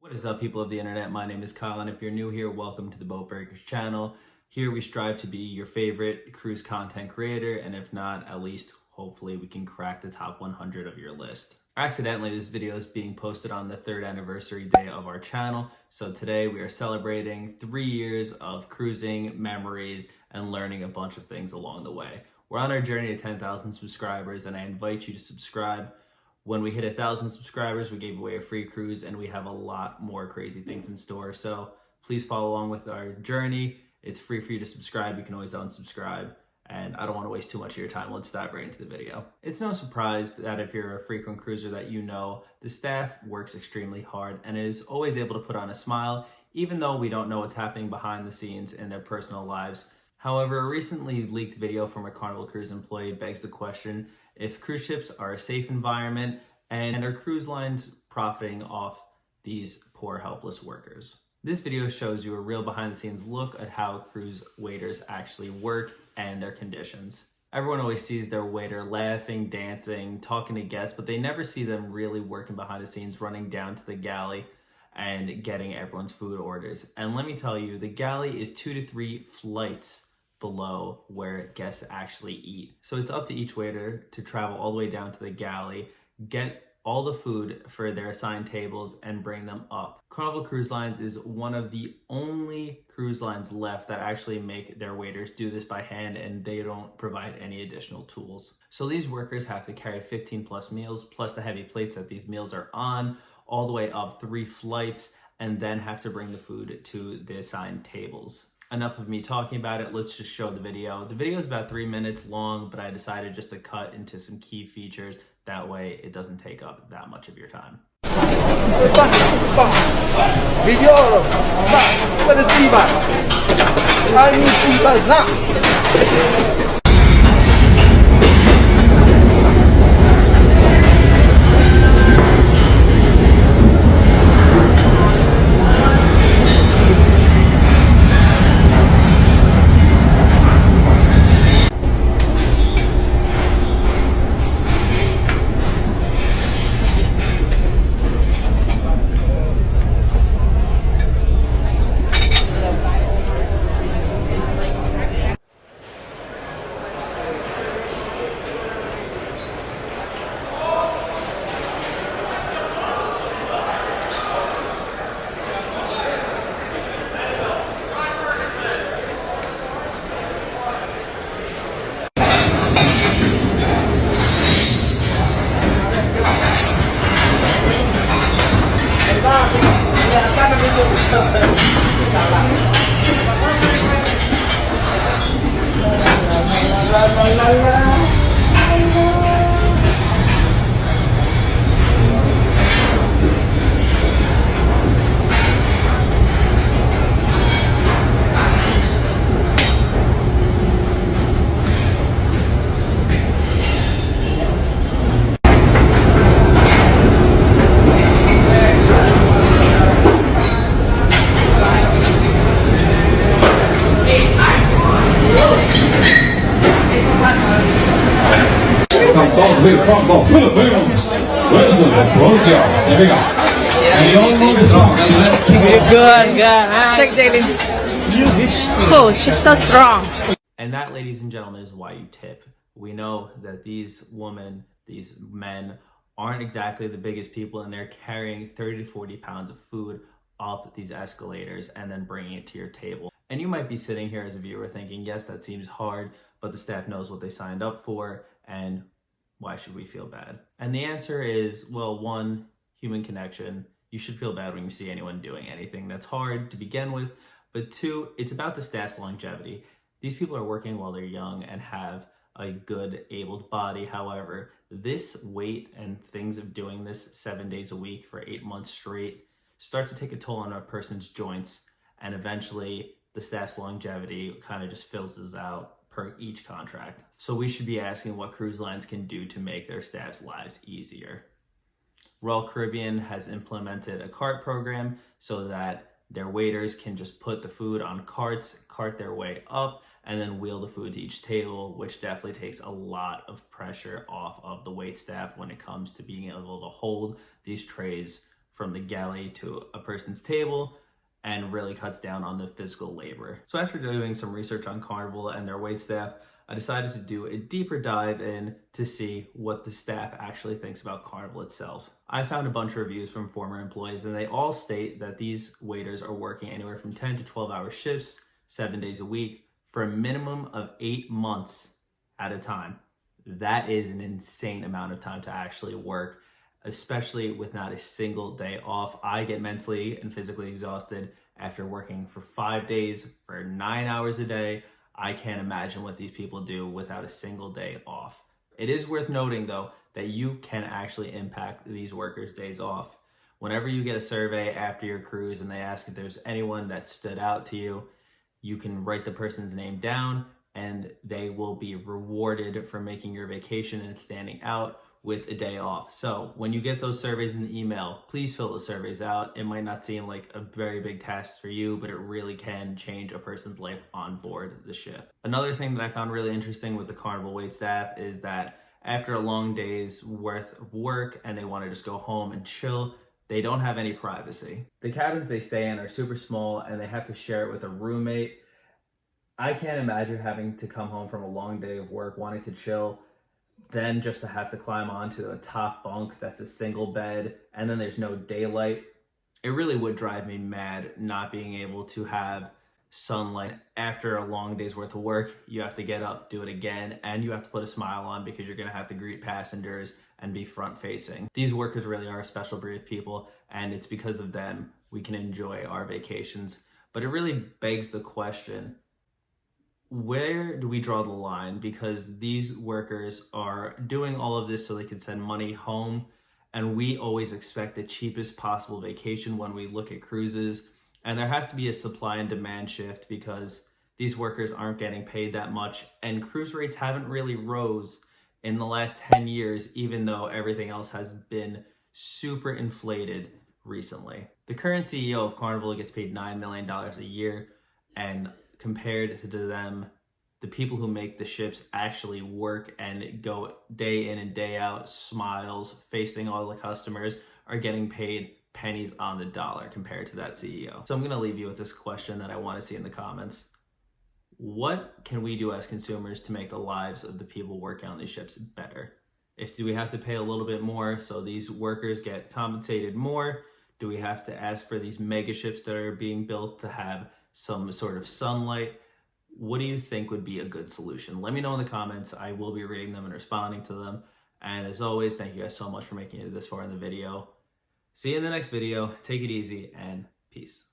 What is up, people of the internet? My name is Kyle, and if you're new here, welcome to the Boat Breakers channel. Here we strive to be your favorite cruise content creator, and if not, at least hopefully we can crack the top 100 of your list. Accidentally, this video is being posted on the 3rd anniversary day of our channel, so today we are celebrating 3 years of cruising, memories, and learning a bunch of things along the way. We're on our journey to 10,000 subscribers, and I invite you to subscribe. When we hit 1,000 subscribers, we gave away a free cruise, and we have a lot more crazy things in store. So please follow along with our journey. It's free for you to subscribe. You can always unsubscribe. And I don't want to waste too much of your time. Let's dive right into the video. It's no surprise that if you're a frequent cruiser that you know, the staff works extremely hard and is always able to put on a smile, even though we don't know what's happening behind the scenes in their personal lives. However, a recently leaked video from a Carnival Cruise employee begs the question if cruise ships are a safe environment and are cruise lines profiting off these poor, helpless workers. This video shows you a real behind the scenes look at how cruise waiters actually work and their conditions. Everyone always sees their waiter laughing, dancing, talking to guests, but they never see them really working behind the scenes, running down to the galley and getting everyone's food orders. And let me tell you, the galley is 2 to 3 flights below where guests actually eat. So it's up to each waiter to travel all the way down to the galley, get all the food for their assigned tables, and bring them up. Carnival Cruise Lines is one of the only cruise lines left that actually make their waiters do this by hand, and they don't provide any additional tools. So these workers have to carry 15 plus meals, plus the heavy plates that these meals are on, all the way up 3 flights, and then have to bring the food to the assigned tables. Enough of me talking about it, let's just show the video. The video is about 3 minutes long, but I decided just to cut into some key features. That way it doesn't take up that much of your time. Oh, she's so strong. And that, ladies and gentlemen, is why you tip. We know that these women, these men, aren't exactly the biggest people, and they're carrying 30 to 40 pounds of food up these escalators and then bringing it to your table. And you might be sitting here as a viewer thinking, yes, that seems hard, but the staff knows what they signed up for, and why should we feel bad? And the answer is, well, 1, human connection. You should feel bad when you see anyone doing anything that's hard to begin with. But 2, it's about the staff's longevity. These people are working while they're young and have a good, abled body. However, this weight and things of doing this 7 days a week for 8 months straight start to take a toll on a person's joints, and eventually the staff's longevity kind of just fizzles out per each contract. So we should be asking what cruise lines can do to make their staff's lives easier. Royal Caribbean has implemented a cart program so that their waiters can just put the food on carts, cart their way up, and then wheel the food to each table, which definitely takes a lot of pressure off of the wait staff when it comes to being able to hold these trays from the galley to a person's table and really cuts down on the physical labor. So after doing some research on Carnival and their waitstaff, I decided to do a deeper dive in to see what the staff actually thinks about Carnival itself. I found a bunch of reviews from former employees, and they all state that these waiters are working anywhere from 10 to 12-hour shifts, 7 days a week, for a minimum of 8 months at a time. That is an insane amount of time to actually work, especially with not a single day off. I get mentally and physically exhausted after working for 5 days for 9 hours a day. I can't imagine what these people do without a single day off. It is worth noting though that you can actually impact these workers' days off. Whenever you get a survey after your cruise and they ask if there's anyone that stood out to you, you can write the person's name down and they will be rewarded for making your vacation and standing out with a day off. So when you get those surveys in the email, please fill the surveys out. It might not seem like a very big task for you, but it really can change a person's life on board the ship. Another thing that I found really interesting with the Carnival waitstaff is that after a long day's worth of work and they want to just go home and chill, they don't have any privacy. The cabins they stay in are super small and they have to share it with a roommate. I can't imagine having to come home from a long day of work, wanting to chill, then just to have to climb onto a top bunk that's a single bed, and then there's no daylight. It really would drive me mad not being able to have sunlight. After a long day's worth of work, you have to get up, do it again, and you have to put a smile on because you're gonna have to greet passengers and be front facing. These workers really are a special breed of people, and it's because of them we can enjoy our vacations. But it really begs the question, where do we draw the line? Because these workers are doing all of this so they can send money home, and we always expect the cheapest possible vacation when we look at cruises. And there has to be a supply and demand shift because these workers aren't getting paid that much, and cruise rates haven't really rose in the last 10 years, even though everything else has been super inflated recently. The current CEO of Carnival gets paid $9 million a year, and compared to them, the people who make the ships actually work and go day in and day out, smiles, facing all the customers, are getting paid pennies on the dollar compared to that CEO. So I'm gonna leave you with this question that I wanna see in the comments. What can we do as consumers to make the lives of the people working on these ships better? Do we have to pay a little bit more so these workers get compensated more? Do we have to ask for these mega ships that are being built to have some sort of sunlight? What do you think would be a good solution? Let me know in the comments. I will be reading them and responding to them. And as always, thank you guys so much for making it this far in the video. See you in the next video. Take it easy and peace.